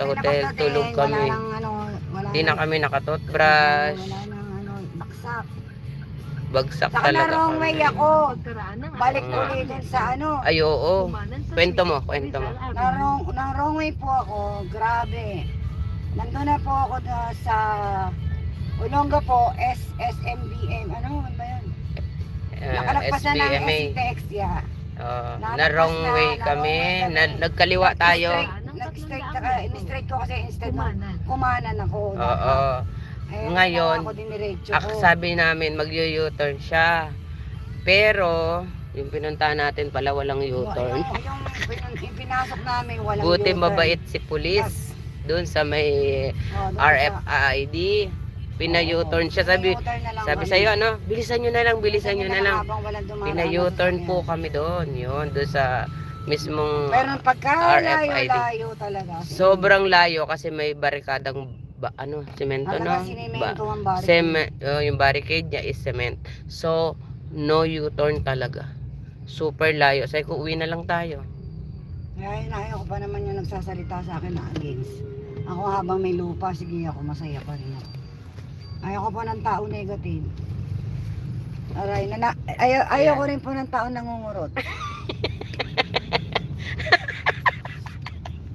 sa hotel, tulog Wala kami. nang ano, wala Hindi na nang, kami nakatoothbrush. wala nang ano, baksak. Bagsak Saka na talaga wrong way kami. ako. Balik Oo nga. ulit dun sa ano. Ay, oo. Kwento mo, kwento mo. Na wrong way po ako. Grabe. Nandun na po ako sa Olonga po, SSMBM. Ano ba yun? Nakalagpasan ng SBMA. STX, yeah. Na wrong way kami. Nagkaliwa tayo. In-straight ko kasi instead kumanan ako. Oo. Ngayon, ako diniretso ko. sabi namin mag-u-turn siya. Pero, yung pinuntahan natin pala walang U-turn. Yung pinasok namin walang Buti U-turn. mabait si pulis. Doon sa may RFID. Pina-U-turn siya. Sabi sa'yo, ano? Bilisan nyo na lang, bilisan nyo na lang. Pina-U-turn po kami doon. Yun, doon sa mismong pero pagkalayo, RFID. layo talaga. Sobrang layo kasi may barikadang semento, no? Yung barricade niya is cement. So, no U-turn talaga. Super layo. Sabi ko, uwi na lang tayo. Ayaw ko pa naman yung nagsasalita sa akin na against. Ako habang may lupa, sige ako, masaya pa rin ako. Ayaw ko pa ng tao negative. Aray, ayaw ko rin po ng tao nangungurot.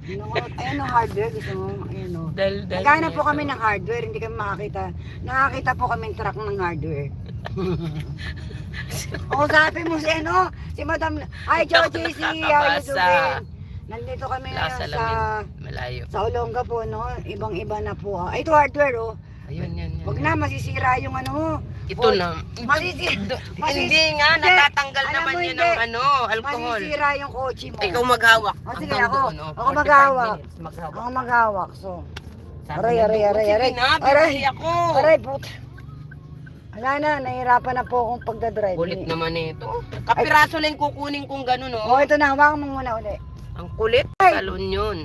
Ayun ang hardware, gusto mo? Ayun o. Naghanap po kami ng hardware, hindi kami makakita. Nakakita po kami ng truck ng hardware. O sabi mo si ano, si Madam, hi Joji, si how you doing? Nandito kami ngayon sa Olonga po, no? Ibang-iba na po. Ay, ito hardware, oh. Ayun, yan. Wag na, masisira yung ano. Ito na. Hindi nga, natatanggal naman yan ng alcohol. Masisira yung kotse mo. Ikaw maghawak. O sige, ako maghawak. Ako maghawak, so. Aray. Aray, puto. Wala na, nahihirapan na po akong pagdadrive. Kulit naman ito. Kapiraso lang kukunin kung gano'n, no? O, ito na, hawakan mo muna ulit. Ang kulit, salon yun.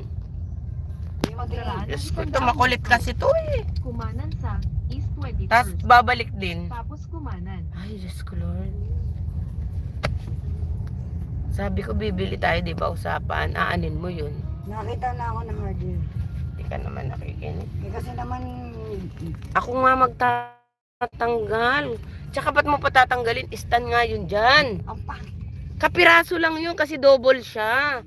Diyos ko, ito makulit kasi ito eh. Kumanan sa East 21st. Tapos babalik din. Tapos kumanan. Ay, Diyos ko, Lord. Sabi ko, bibili tayo, di ba, usapan? Aanin mo yun. Nakita na ako ng hardware. Hindi ka naman nakikinig. Kasi naman... Ako nga magtatanggal. Tsaka ba't mo patatanggalin? Stand nga yun dyan. Ang pangit. Kapiraso lang yun kasi double siya.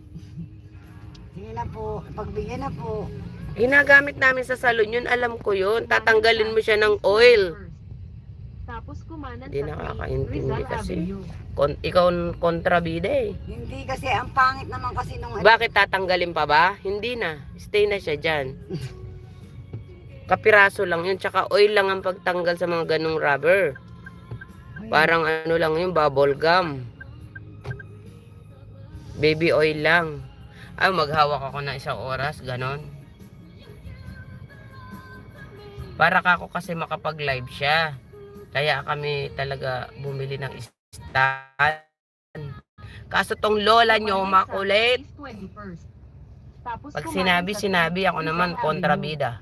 Sige na po, pagbigyan na po. Ginagamit namin sa salon yun, alam ko yun. Tatanggalin mo siya ng oil. Tapos kumanan Hindi sa nakakaintindi Rizal kasi. Avenue. Ikaw kontrabida eh. Hindi kasi, ang pangit naman kasi nung... Bakit tatanggalin pa ba? Hindi na. Stay na siya dyan. Kapiraso lang yun. Tsaka oil lang ang pagtanggal sa mga ganong rubber. Parang ano lang yun, bubble gum. Baby oil lang. Ay, maghawak ako na 1 oras, ganon. Para kako kasi makapag-live siya. Kaya kami talaga bumili ng stand. Kaso tong lola nyo makulit. Pag sinabi, ako naman kontrabida.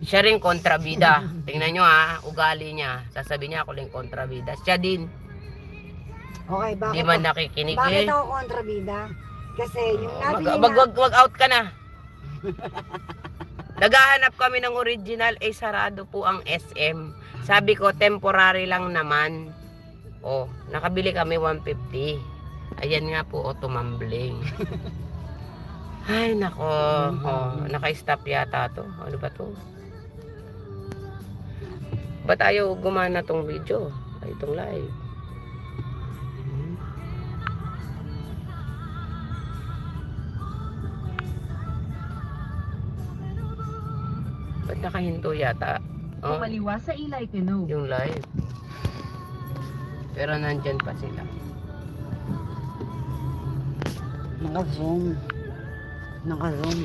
Siya rin kontrabida. Tingnan nyo ha, ugali niya. Sasabihin niya ako rin kontrabida. Siya din. Okay, bakit? Di man nakikinig Bakit eh. ako kontrabida? Kasi yung nabili na... Wag out ka na. Naghahanap kami ng original, sarado po ang SM. Sabi ko, temporary lang naman. Oh, nakabili kami 150. Ayan nga po, tumambling. Ay, nako. Naka-stop yata to. Ano ba to? Ba't ayaw gumana tong video? Ay, itong live. Ba't nakahinto yata? Oh, Kumaliwa sa Ilay Canoe. yung live. Pero nandyan pa sila. Naka-zoom.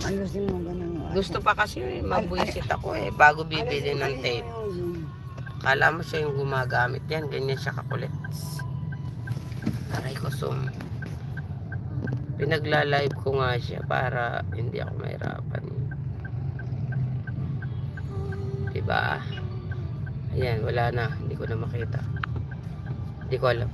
Ayusin mo ganun. Gusto pa kasi mabuisit ako bago bibili ng tape. Kala mo siya yung gumagamit yan. Ganyan siya kakulit. Aray ko, pinagla-live ko nga siya para hindi ako mahirapan. Diba? Ayan, wala na. Hindi ko na makita. Hindi ko alam.